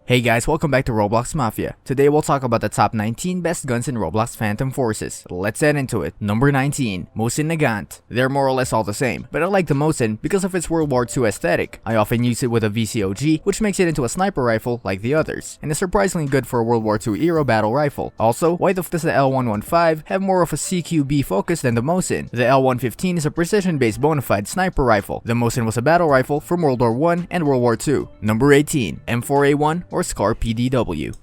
Hey guys, welcome back to Roblox Mafia. Today we'll talk about the top 19 best guns in Roblox Phantom Forces. Let's head into it. Number 19, Mosin Nagant. They're more or less all the same, but I like the Mosin because of its World War II aesthetic. I often use it with a VCOG, which makes it into a sniper rifle like the others, and is surprisingly good for a World War II era battle rifle. Also, why does the L115 have more of a CQB focus than the Mosin? The L115 is a precision-based bona fide sniper rifle. The Mosin was a battle rifle from World War I and World War II. Number 18, M4A1 or SCAR PDW.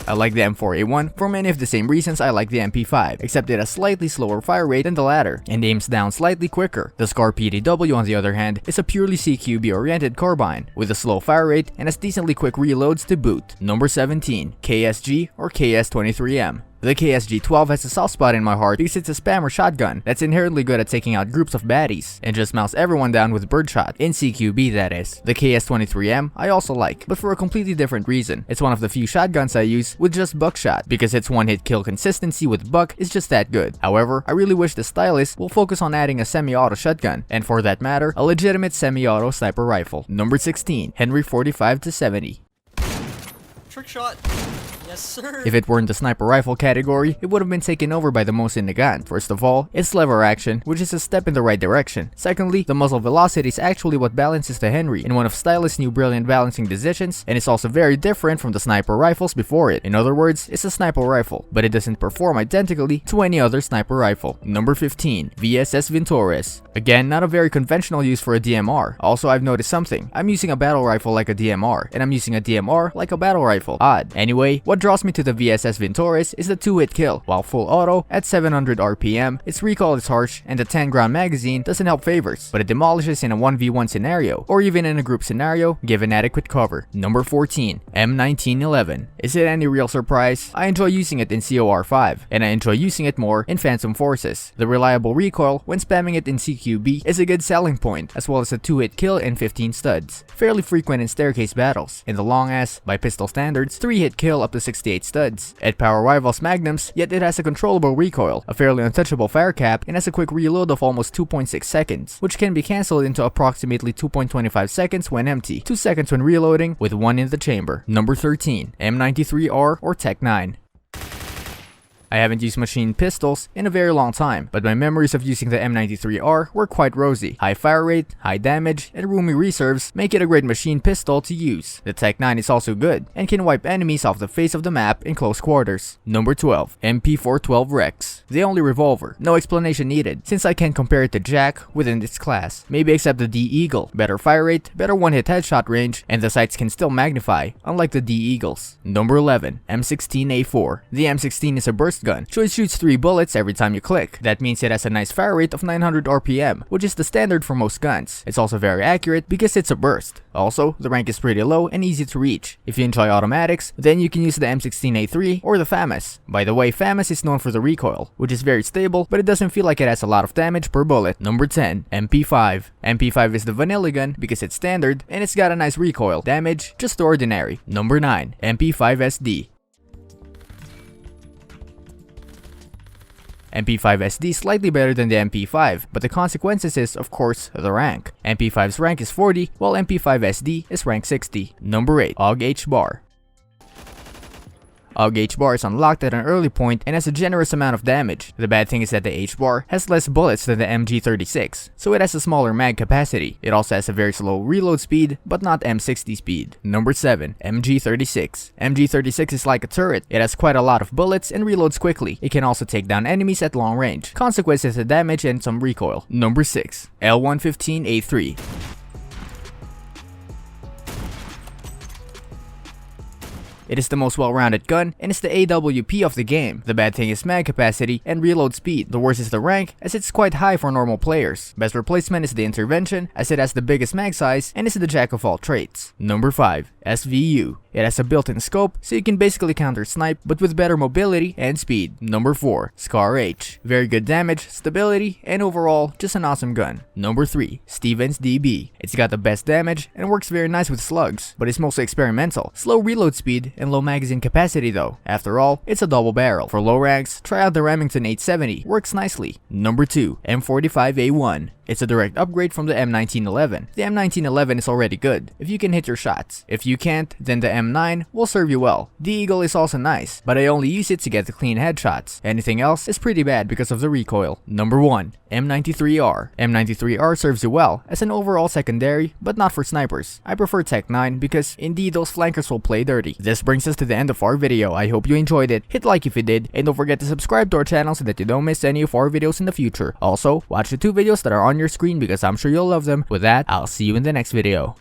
I like the M4A1 for many of the same reasons I like the MP5, except it has slightly slower fire rate than the latter, and aims down slightly quicker. The SCAR PDW, on the other hand, is a purely CQB-oriented carbine, with a slow fire rate and has decently quick reloads to boot. Number 17, KSG or KS23M. The KSG-12 has a soft spot in my heart because it's a spammer shotgun that's inherently good at taking out groups of baddies and just mounts everyone down with birdshot, in CQB that is. The KS-23M I also like, but for a completely different reason. It's one of the few shotguns I use with just buckshot, because its one-hit kill consistency with buck is just that good. However, I really wish the stylist will focus on adding a semi-auto shotgun, and for that matter, a legitimate semi-auto sniper rifle. Number 16, Henry 45-70. Trick shot. Yes, sir. If it were in the sniper rifle category, it would have been taken over by the Mosin Nagant. First of all, it's lever action, which is a step in the right direction. Secondly, the muzzle velocity is actually what balances the Henry in one of Stylist's new brilliant balancing decisions, and it's also very different from the sniper rifles before it. In other words, it's a sniper rifle, but it doesn't perform identically to any other sniper rifle. Number 15, VSS Vintorez. Again, not a very conventional use for a DMR. Also, I've noticed something. I'm using a battle rifle like a DMR, and I'm using a DMR like a battle rifle. Odd. Anyway, what draws me to the VSS Vintorez is the 2-hit kill. While full auto, at 700 RPM, its recoil is harsh and the 10-round magazine doesn't help favors, but it demolishes in a 1v1 scenario, or even in a group scenario, given adequate cover. Number 14, M1911. Is it any real surprise? I enjoy using it in COR5, and I enjoy using it more in Phantom Forces. The reliable recoil when spamming it in CQB is a good selling point, as well as a 2-hit kill in 15 studs. Fairly frequent in staircase battles. In the long ass, by pistol standards, 3-hit kill up to 68 studs. It power rivals magnums, yet it has a controllable recoil, a fairly untouchable fire cap, and has a quick reload of almost 2.6 seconds, which can be cancelled into approximately 2.25 seconds when empty, 2 seconds when reloading, with 1 in the chamber. Number 13, M93R or Tech 9. I haven't used machine pistols in a very long time, but my memories of using the M93R were quite rosy. High fire rate, high damage, and roomy reserves make it a great machine pistol to use. The Tech 9 is also good, and can wipe enemies off the face of the map in close quarters. Number 12, MP412 Rex. The only revolver. No explanation needed, since I can compare it to Jack within its class. Maybe except the D-Eagle. Better fire rate, better one-hit headshot range, and the sights can still magnify, unlike the D-Eagles. Number 11, M16A4. The M16 is a burst gun, so it shoots 3 bullets every time you click. That means it has a nice fire rate of 900 RPM, which is the standard for most guns. It's also very accurate because it's a burst. Also, the rank is pretty low and easy to reach. If you enjoy automatics, then you can use the M16A3 or the FAMAS. By the way, FAMAS is known for the recoil, which is very stable, but it doesn't feel like it has a lot of damage per bullet. Number 10, MP5. MP5 is the vanilla gun because it's standard, and it's got a nice recoil. Damage, just ordinary. Number 9, MP5SD. MP5 SD is slightly better than the MP5, but the consequences is, of course, the rank. MP5's rank is 40, while MP5 SD is rank 60. Number 8, AUG HBAR. AUG HBAR is unlocked at an early point and has a generous amount of damage. The bad thing is that the HBAR has less bullets than the MG36, so it has a smaller mag capacity. It also has a very slow reload speed, but not M60 speed. Number 7, MG36. MG36 is like a turret. It has quite a lot of bullets and reloads quickly. It can also take down enemies at long range. Consequences of damage and some recoil. Number 6, L115A3. It is the most well-rounded gun, and it's the AWP of the game. The bad thing is mag capacity and reload speed. The worst is the rank, as it's quite high for normal players. Best replacement is the intervention, as it has the biggest mag size and is the jack of all trades. Number 5, SVU. It has a built-in scope, so you can basically counter-snipe, but with better mobility and speed. Number 4, SCAR H. Very good damage, stability, and overall, just an awesome gun. Number 3, Stevens DB. It's got the best damage and works very nice with slugs, but it's mostly experimental. Slow reload speed and low magazine capacity though. After all, it's a double barrel. For low ranks, try out the Remington 870. Works nicely. Number 2, M45A1. It's a direct upgrade from the M1911. The M1911 is already good, if you can hit your shots. If you can't, then the M9 will serve you well. The Eagle is also nice, but I only use it to get the clean headshots. Anything else is pretty bad because of the recoil. Number 1. M93R. M93R serves you well as an overall secondary, but not for snipers. I prefer Tech 9 because indeed those flankers will play dirty. This brings us to the end of our video. I hope you enjoyed it. Hit like if you did, and don't forget to subscribe to our channel so that you don't miss any of our videos in the future. Also, watch the 2 videos that are on your screen because I'm sure you'll love them. With that, I'll see you in the next video.